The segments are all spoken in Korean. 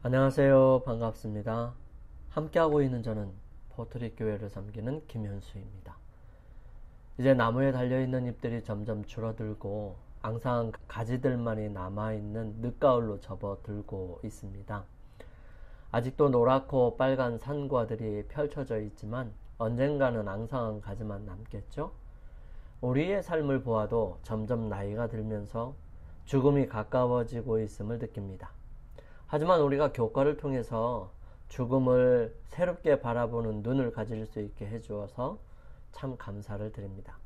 안녕하세요. 반갑습니다. 함께하고 있는 저는 포트리 교회를 섬기는 김현수입니다. 이제 나무에 달려있는 잎들이 점점 줄어들고 앙상한 가지들만이 남아있는 늦가을로 접어들고 있습니다. 아직도 노랗고 빨간 산과들이 펼쳐져 있지만 언젠가는 앙상한 가지만 남겠죠? 우리의 삶을 보아도 점점 나이가 들면서 죽음이 가까워지고 있음을 느낍니다. 하지만 우리가 교과를 통해서 죽음을 새롭게 바라보는 눈을 가질 수 있게 해주어서 참 감사를 드립니다.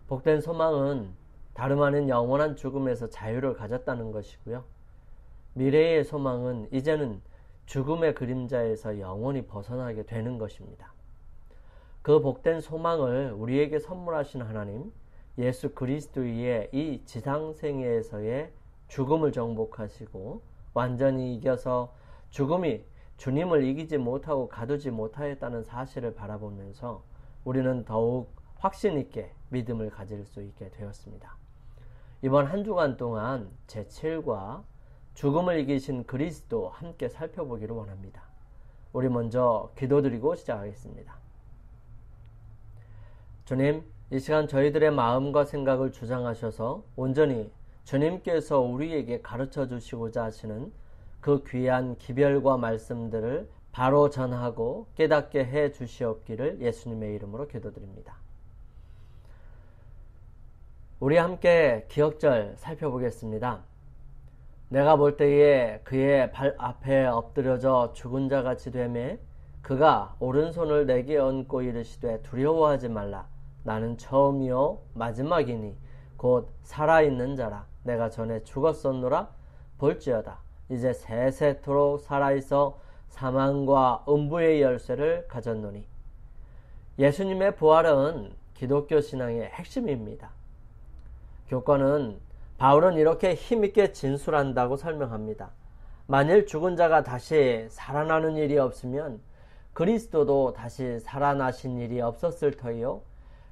복된 소망은 다름 아닌 영원한 죽음에서 자유를 가졌다는 것이고요. 미래의 소망은 이제는 죽음의 그림자에서 영원히 벗어나게 되는 것입니다. 그 복된 소망을 우리에게 선물하신 하나님, 예수 그리스도의 이 지상생애에서의 죽음을 정복하시고 완전히 이겨서 죽음이 주님을 이기지 못하고 가두지 못하였다는 사실을 바라보면서 우리는 더욱 확신 있게 믿음을 가질 수 있게 되었습니다. 이번 한 주간 동안 제7과 죽음을 이기신 그리스도 함께 살펴보기를 원합니다. 우리 먼저 기도드리고 시작하겠습니다. 주님, 이 시간 저희들의 마음과 생각을 주장하셔서 온전히 주님께서 우리에게 가르쳐 주시고자 하시는 그 귀한 기별과 말씀들을 바로 전하고 깨닫게 해 주시옵기를 예수님의 이름으로 기도드립니다. 우리 함께 기억절 살펴보겠습니다. 내가 볼 때에 그의 발 앞에 엎드려져 죽은 자 같이 되매 그가 오른손을 내게 얹고 이르시되 두려워하지 말라. 나는 처음이요 마지막이니 곧 살아있는 자라. 내가 전에 죽었었노라. 볼지어다 이제 세세토록 살아있어 사망과 음부의 열쇠를 가졌노니. 예수님의 부활은 기독교 신앙의 핵심입니다. 교권은 바울은 이렇게 힘있게 진술한다고 설명합니다. 만일 죽은 자가 다시 살아나는 일이 없으면 그리스도도 다시 살아나신 일이 없었을 터이요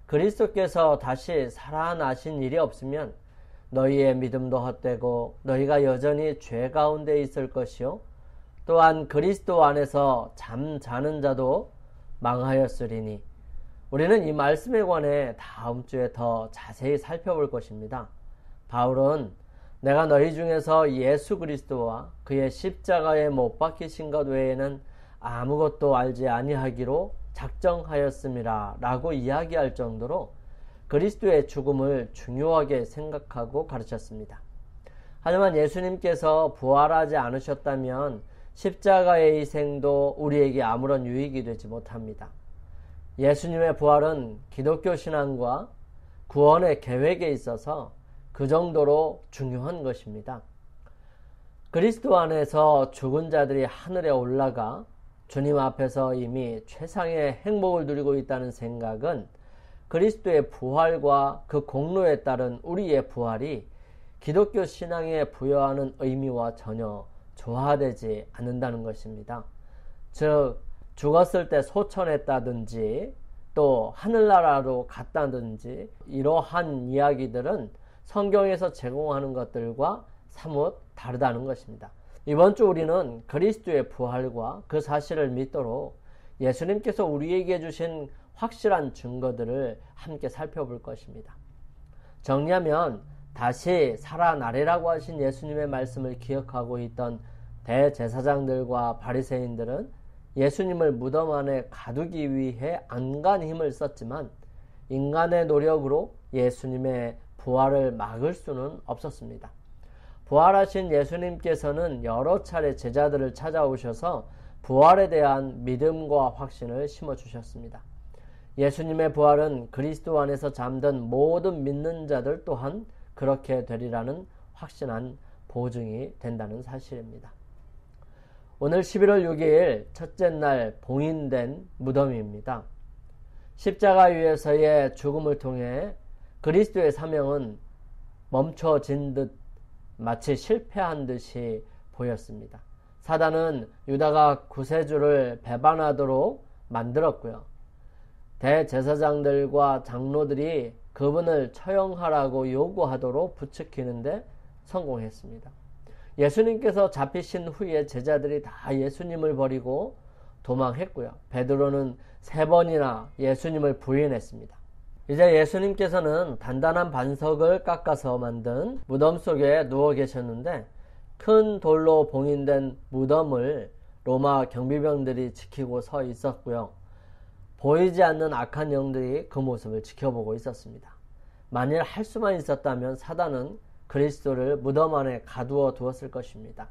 그리스도께서 다시 살아나신 일이 없으면 너희의 믿음도 헛되고 너희가 여전히 죄 가운데 있을 것이요 또한 그리스도 안에서 잠자는 자도 망하였으리니. 우리는 이 말씀에 관해 다음 주에 더 자세히 살펴볼 것입니다. 바울은 내가 너희 중에서 예수 그리스도와 그의 십자가에 못 박히신 것 외에는 아무것도 알지 아니하기로 작정하였음이라 라고 이야기할 정도로 그리스도의 죽음을 중요하게 생각하고 가르쳤습니다. 하지만 예수님께서 부활하지 않으셨다면 십자가의 희생도 우리에게 아무런 유익이 되지 못합니다. 예수님의 부활은 기독교 신앙과 구원의 계획에 있어서 그 정도로 중요한 것입니다. 그리스도 안에서 죽은 자들이 하늘에 올라가 주님 앞에서 이미 최상의 행복을 누리고 있다는 생각은 그리스도의 부활과 그 공로에 따른 우리의 부활이 기독교 신앙에 부여하는 의미와 전혀 조화되지 않는다는 것입니다. 즉 죽었을 때 소천했다든지 또 하늘나라로 갔다든지 이러한 이야기들은 성경에서 제공하는 것들과 사뭇 다르다는 것입니다. 이번 주 우리는 그리스도의 부활과 그 사실을 믿도록 예수님께서 우리에게 주신 확실한 증거들을 함께 살펴볼 것입니다. 정리하면 다시 살아나리라고 하신 예수님의 말씀을 기억하고 있던 대제사장들과 바리새인들은 예수님을 무덤 안에 가두기 위해 안간 힘을 썼지만 인간의 노력으로 예수님의 부활을 막을 수는 없었습니다. 부활하신 예수님께서는 여러 차례 제자들을 찾아오셔서 부활에 대한 믿음과 확신을 심어주셨습니다. 예수님의 부활은 그리스도 안에서 잠든 모든 믿는 자들 또한 그렇게 되리라는 확신한 보증이 된다는 사실입니다. 오늘 11월 6일 첫째 날 봉인된 무덤입니다. 십자가 위에서의 죽음을 통해 그리스도의 사명은 멈춰진 듯 마치 실패한 듯이 보였습니다. 사단은 유다가 구세주를 배반하도록 만들었고요. 대제사장들과 장로들이 그분을 처형하라고 요구하도록 부추기는데 성공했습니다. 예수님께서 잡히신 후에 제자들이 다 예수님을 버리고 도망했고요. 베드로는 3번이나 예수님을 부인했습니다. 이제 예수님께서는 단단한 반석을 깎아서 만든 무덤 속에 누워 계셨는데 큰 돌로 봉인된 무덤을 로마 경비병들이 지키고 서 있었고요. 보이지 않는 악한 영들이 그 모습을 지켜보고 있었습니다. 만일 할 수만 있었다면 사단은 그리스도를 무덤 안에 가두어 두었을 것입니다.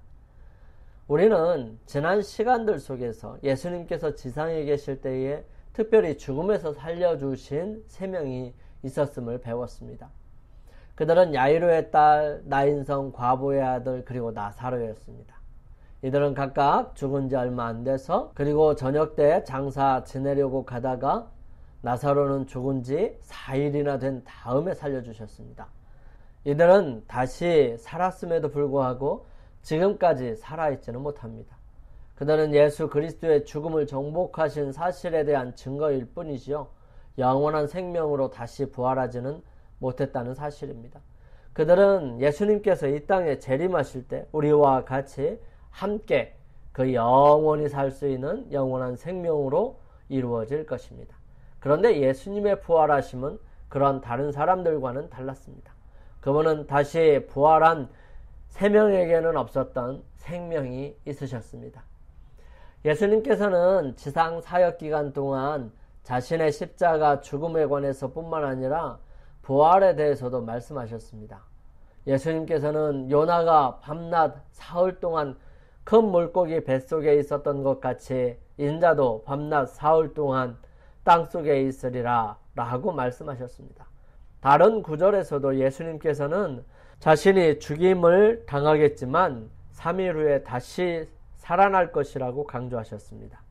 우리는 지난 시간들 속에서 예수님께서 지상에 계실 때에 특별히 죽음에서 살려주신 3명이 있었음을 배웠습니다. 그들은 야이로의 딸, 나인성 과부의 아들, 그리고 나사로였습니다. 이들은 각각 죽은 지 얼마 안 돼서 그리고 저녁 때 장사 지내려고 가다가 나사로는 죽은 지 4일이나 된 다음에 살려주셨습니다. 이들은 다시 살았음에도 불구하고 지금까지 살아있지는 못합니다. 그들은 예수 그리스도의 죽음을 정복하신 사실에 대한 증거일 뿐이지요. 영원한 생명으로 다시 부활하지는 못했다는 사실입니다. 그들은 예수님께서 이 땅에 재림하실 때 우리와 같이 함께 그 영원히 살 수 있는 영원한 생명으로 이루어질 것입니다. 그런데 예수님의 부활하심은 그런 다른 사람들과는 달랐습니다. 그분은 다시 부활한 3명에게는 없었던 생명이 있으셨습니다. 예수님께서는 지상 사역 기간 동안 자신의 십자가 죽음에 관해서 뿐만 아니라 부활에 대해서도 말씀하셨습니다. 예수님께서는 요나가 밤낮 사흘 동안 큰 물고기 뱃속에 있었던 것 같이 인자도 밤낮 사흘 동안 땅속에 있으리라 라고 말씀하셨습니다. 다른 구절에서도 예수님께서는 자신이 죽임을 당하겠지만 3일 후에 다시 살아날 것이라고 강조하셨습니다.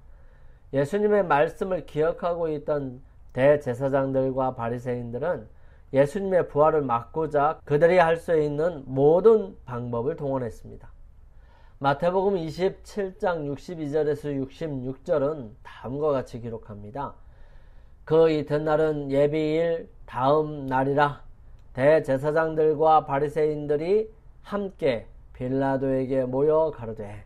예수님의 말씀을 기억하고 있던 대제사장들과 바리새인들은 예수님의 부활을 막고자 그들이 할 수 있는 모든 방법을 동원했습니다. 마태복음 27장 62절에서 66절은 다음과 같이 기록합니다. 그 이튿날은 예비일 다음 날이라 대제사장들과 바리새인들이 함께 빌라도에게 모여 가로되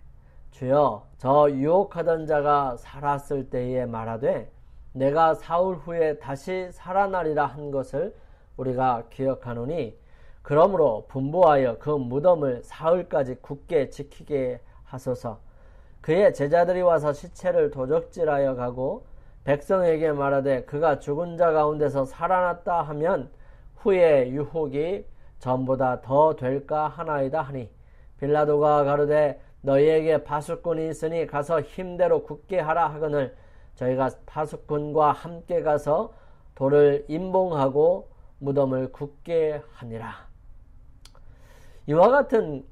주여 저 유혹하던 자가 살았을 때에 말하되 내가 사흘 후에 다시 살아나리라 한 것을 우리가 기억하노니 그러므로 분부하여 그 무덤을 사흘까지 굳게 지키게 하소서. 그의 제자들이 와서 시체를 도적질하여 가고 백성에게 말하되 그가 죽은 자 가운데서 살아났다 하면 후에 유혹이 전보다 더 될까 하나이다 하니 빌라도가 가로되 너희에게 파수꾼이 있으니 가서 힘대로 굳게 하라 하거늘 저희가 파수꾼과 함께 가서 돌을 임봉하고 무덤을 굳게 하니라. 이와 같은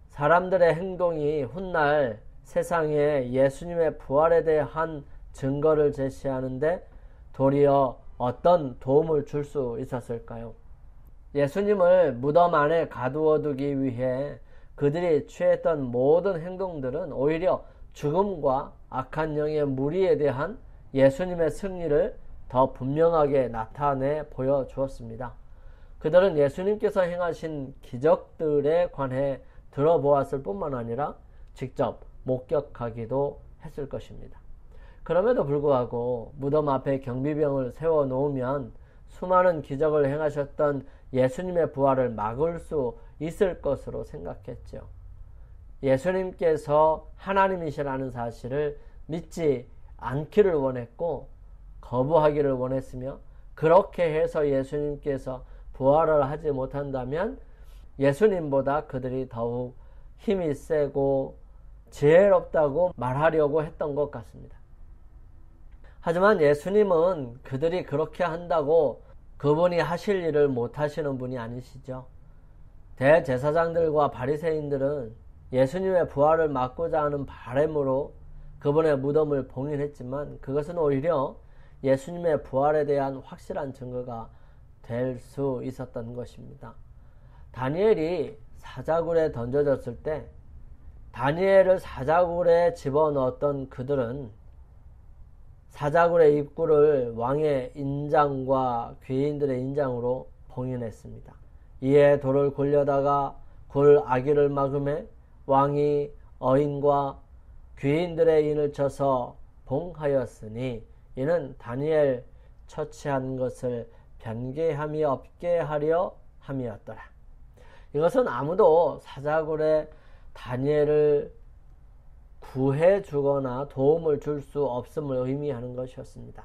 사람들의 행동이 훗날 세상에 예수님의 부활에 대한 증거를 제시하는데 도리어 어떤 도움을 줄 수 있었을까요? 예수님을 무덤 안에 가두어두기 위해 그들이 취했던 모든 행동들은 오히려 죽음과 악한 영의 무리에 대한 예수님의 승리를 더 분명하게 나타내 보여주었습니다. 그들은 예수님께서 행하신 기적들에 관해 들어보았을 뿐만 아니라 직접 목격하기도 했을 것입니다. 그럼에도 불구하고 무덤 앞에 경비병을 세워놓으면 수많은 기적을 행하셨던 예수님의 부활을 막을 수 있을 것으로 생각했죠. 예수님께서 하나님이시라는 사실을 믿지 않기를 원했고 거부하기를 원했으며 그렇게 해서 예수님께서 부활을 하지 못한다면 예수님보다 그들이 더욱 힘이 세고 지혜롭다고 말하려고 했던 것 같습니다. 하지만 예수님은 그들이 그렇게 한다고 그분이 하실 일을 못하시는 분이 아니시죠. 대제사장들과 바리새인들은 예수님의 부활을 막고자 하는 바람으로 그분의 무덤을 봉인했지만 그것은 오히려 예수님의 부활에 대한 확실한 증거가 될 수 있었던 것입니다. 다니엘이 사자굴에 던져졌을 때 다니엘을 사자굴에 집어넣었던 그들은 사자굴의 입구를 왕의 인장과 귀인들의 인장으로 봉인했습니다. 이에 돌을 굴려다가 굴 아기를 막음에 왕이 어인과 귀인들의 인을 쳐서 봉하였으니 이는 다니엘 처치한 것을 변개함이 없게 하려 함이었더라. 이것은 아무도 사자굴에 다니엘을 구해 주거나 도움을 줄 수 없음을 의미하는 것이었습니다.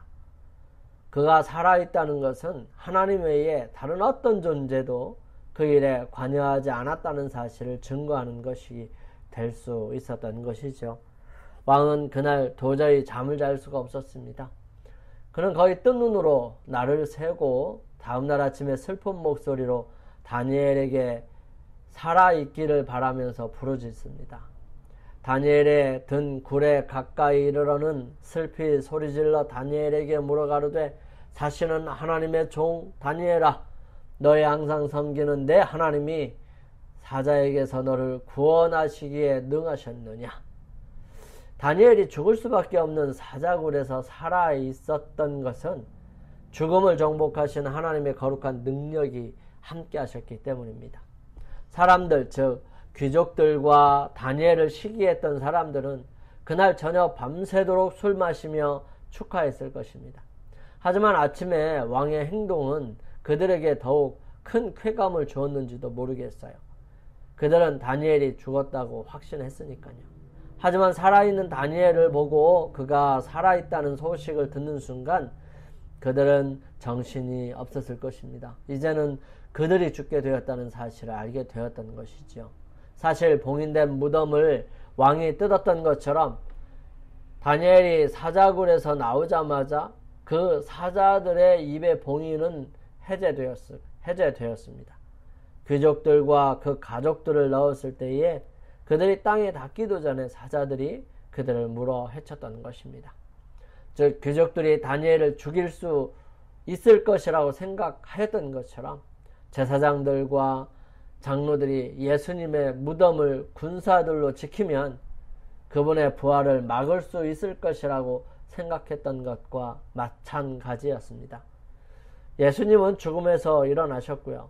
그가 살아있다는 것은 하나님 외에 다른 어떤 존재도 그 일에 관여하지 않았다는 사실을 증거하는 것이 될 수 있었던 것이죠. 왕은 그날 도저히 잠을 잘 수가 없었습니다. 그는 거의 뜬 눈으로 날을 새고 다음날 아침에 슬픈 목소리로 다니엘에게 살아있기를 바라면서 부르짖습니다. 다니엘의 든 굴에 가까이 이르러는 슬피 소리질러 다니엘에게 물어가로되 사시는 하나님의 종 다니엘아, 너의 항상 섬기는 내 하나님이 사자에게서 너를 구원하시기에 능하셨느냐. 다니엘이 죽을 수밖에 없는 사자굴에서 살아있었던 것은 죽음을 정복하신 하나님의 거룩한 능력이 함께 하셨기 때문입니다. 사람들, 즉 귀족들과 다니엘을 시기했던 사람들은 그날 저녁 밤새도록 술 마시며 축하했을 것입니다. 하지만 아침에 왕의 행동은 그들에게 더욱 큰 쾌감을 주었는지도 모르겠어요. 그들은 다니엘이 죽었다고 확신했으니까요. 하지만 살아있는 다니엘을 보고 그가 살아있다는 소식을 듣는 순간 그들은 정신이 없었을 것입니다. 이제는 그들이 죽게 되었다는 사실을 알게 되었던 것이죠. 사실 봉인된 무덤을 왕이 뜯었던 것처럼 다니엘이 사자굴에서 나오자마자 그 사자들의 입의 봉인은 해제되었습니다. 귀족들과 그 가족들을 넣었을 때에 그들이 땅에 닿기도 전에 사자들이 그들을 물어 헤쳤던 것입니다. 즉 귀족들이 다니엘을 죽일 수 있을 것이라고 생각하였던 것처럼 제사장들과 장로들이 예수님의 무덤을 군사들로 지키면 그분의 부활을 막을 수 있을 것이라고 생각했던 것과 마찬가지였습니다. 예수님은 죽음에서 일어나셨고요.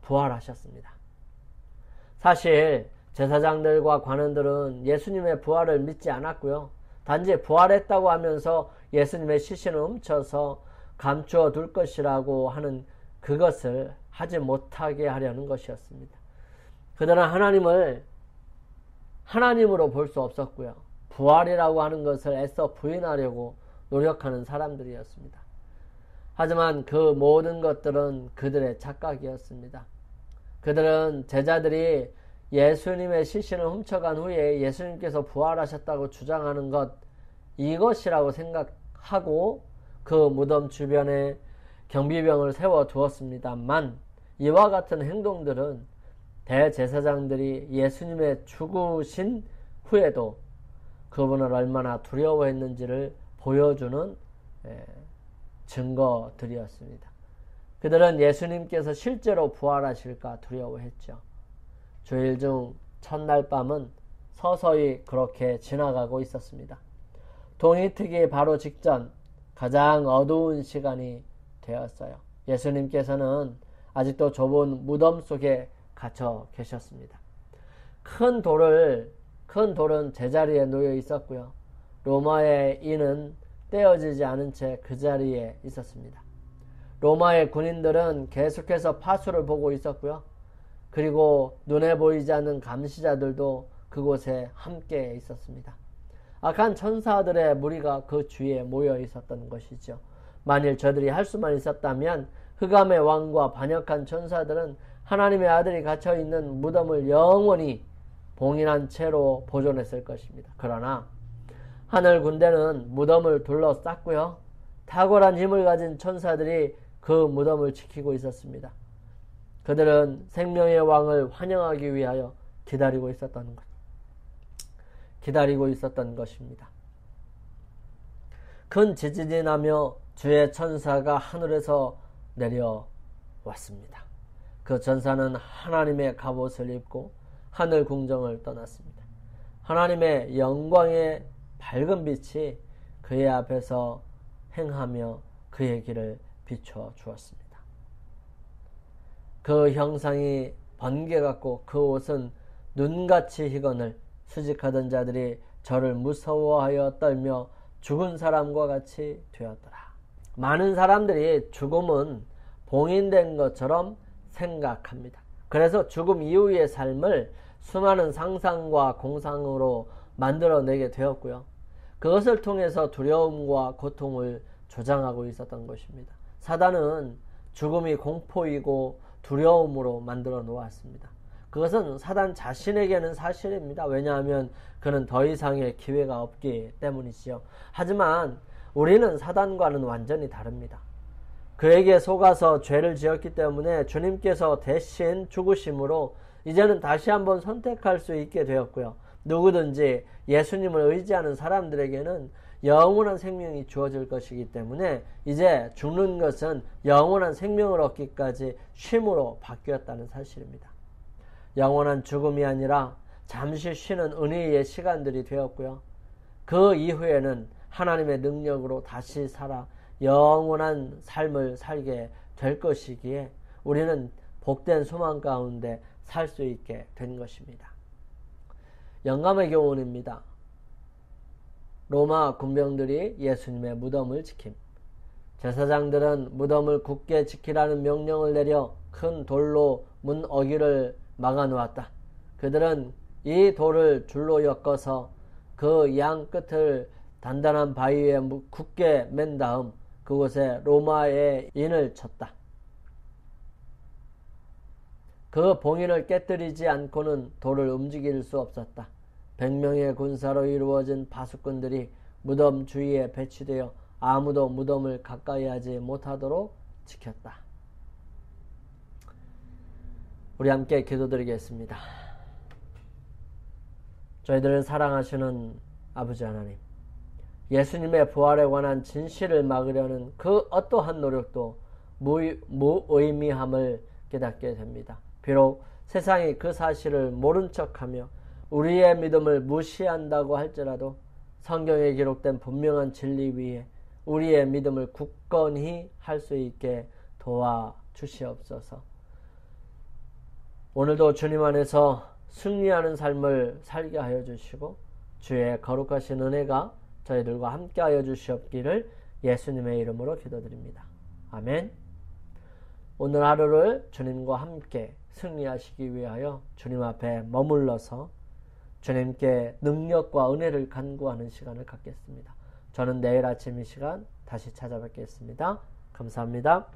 부활하셨습니다. 사실 제사장들과 관원들은 예수님의 부활을 믿지 않았고요. 단지 부활했다고 하면서 예수님의 시신을 훔쳐서 감추어 둘 것이라고 하는 그것을 하지 못하게 하려는 것이었습니다. 그들은 하나님을 하나님으로 볼 수 없었고요. 부활이라고 하는 것을 애써 부인하려고 노력하는 사람들이었습니다. 하지만 그 모든 것들은 그들의 착각이었습니다. 그들은 제자들이 예수님의 시신을 훔쳐간 후에 예수님께서 부활하셨다고 주장하는 것, 이것이라고 생각하고 그 무덤 주변에 경비병을 세워두었습니다만 이와 같은 행동들은 대제사장들이 예수님의 죽으신 후에도 그분을 얼마나 두려워했는지를 보여주는 증거들이었습니다. 그들은 예수님께서 실제로 부활하실까 두려워했죠. 주일 중 첫날 밤은 서서히 그렇게 지나가고 있었습니다. 동이트기 바로 직전 가장 어두운 시간이 되었어요. 예수님께서는 아직도 좁은 무덤 속에 갇혀 계셨습니다. 큰 돌은 제자리에 놓여 있었고요. 로마의 인은 떼어지지 않은 채 그 자리에 있었습니다. 로마의 군인들은 계속해서 파수를 보고 있었고요. 그리고 눈에 보이지 않는 감시자들도 그곳에 함께 있었습니다. 악한 천사들의 무리가 그 주위에 모여 있었던 것이죠. 만일 저들이 할 수만 있었다면 흑암의 왕과 반역한 천사들은 하나님의 아들이 갇혀있는 무덤을 영원히 봉인한 채로 보존했을 것입니다. 그러나 하늘 군대는 무덤을 둘러쌌고요. 탁월한 힘을 가진 천사들이 그 무덤을 지키고 있었습니다. 그들은 생명의 왕을 환영하기 위하여 기다리고 있었던 것입니다. 큰 지진이 나며 주의 천사가 하늘에서 내려왔습니다. 그 천사는 하나님의 갑옷을 입고 하늘 궁정을 떠났습니다. 하나님의 영광의 밝은 빛이 그의 앞에서 행하며 그의 길을 비춰 주었습니다. 그 형상이 번개 같고 그 옷은 눈같이 희거늘 수직하던 자들이 저를 무서워하여 떨며 죽은 사람과 같이 되었더라. 많은 사람들이 죽음은 봉인된 것처럼 생각합니다. 그래서 죽음 이후의 삶을 수많은 상상과 공상으로 만들어내게 되었고요. 그것을 통해서 두려움과 고통을 조장하고 있었던 것입니다. 사단은 죽음이 공포이고 두려움으로 만들어 놓았습니다. 그것은 사단 자신에게는 사실입니다. 왜냐하면 그는 더 이상의 기회가 없기 때문이지요. 하지만 우리는 사단과는 완전히 다릅니다. 그에게 속아서 죄를 지었기 때문에 주님께서 대신 죽으심으로 이제는 다시 한번 선택할 수 있게 되었고요. 누구든지 예수님을 의지하는 사람들에게는 영원한 생명이 주어질 것이기 때문에 이제 죽는 것은 영원한 생명을 얻기까지 쉼으로 바뀌었다는 사실입니다. 영원한 죽음이 아니라 잠시 쉬는 은혜의 시간들이 되었고요. 그 이후에는 하나님의 능력으로 다시 살아 영원한 삶을 살게 될 것이기에 우리는 복된 소망 가운데 살 수 있게 된 것입니다. 영감의 교훈입니다. 로마 군병들이 예수님의 무덤을 지킴. 제사장들은 무덤을 굳게 지키라는 명령을 내려 큰 돌로 문 어귀를 막아 놓았다. 그들은 이 돌을 줄로 엮어서 그 양 끝을 단단한 바위에 굳게 맨 다음 그곳에 로마의 인을 쳤다. 그 봉인을 깨뜨리지 않고는 돌을 움직일 수 없었다. 100명의 군사로 이루어진 파수꾼들이 무덤 주위에 배치되어 아무도 무덤을 가까이 하지 못하도록 지켰다. 우리 함께 기도드리겠습니다. 저희들을 사랑하시는 아버지 하나님, 예수님의 부활에 관한 진실을 막으려는 그 어떠한 노력도 무의미함을 깨닫게 됩니다. 비록 세상이 그 사실을 모른 척하며 우리의 믿음을 무시한다고 할지라도 성경에 기록된 분명한 진리 위에 우리의 믿음을 굳건히 할 수 있게 도와주시옵소서. 오늘도 주님 안에서 승리하는 삶을 살게 하여 주시고 주의 거룩하신 은혜가 저희들과 함께 하여 주시옵기를 예수님의 이름으로 기도드립니다. 아멘. 오늘 하루를 주님과 함께 승리하시기 위하여 주님 앞에 머물러서 주님께 능력과 은혜를 간구하는 시간을 갖겠습니다. 저는 내일 아침 이 시간 다시 찾아뵙겠습니다. 감사합니다.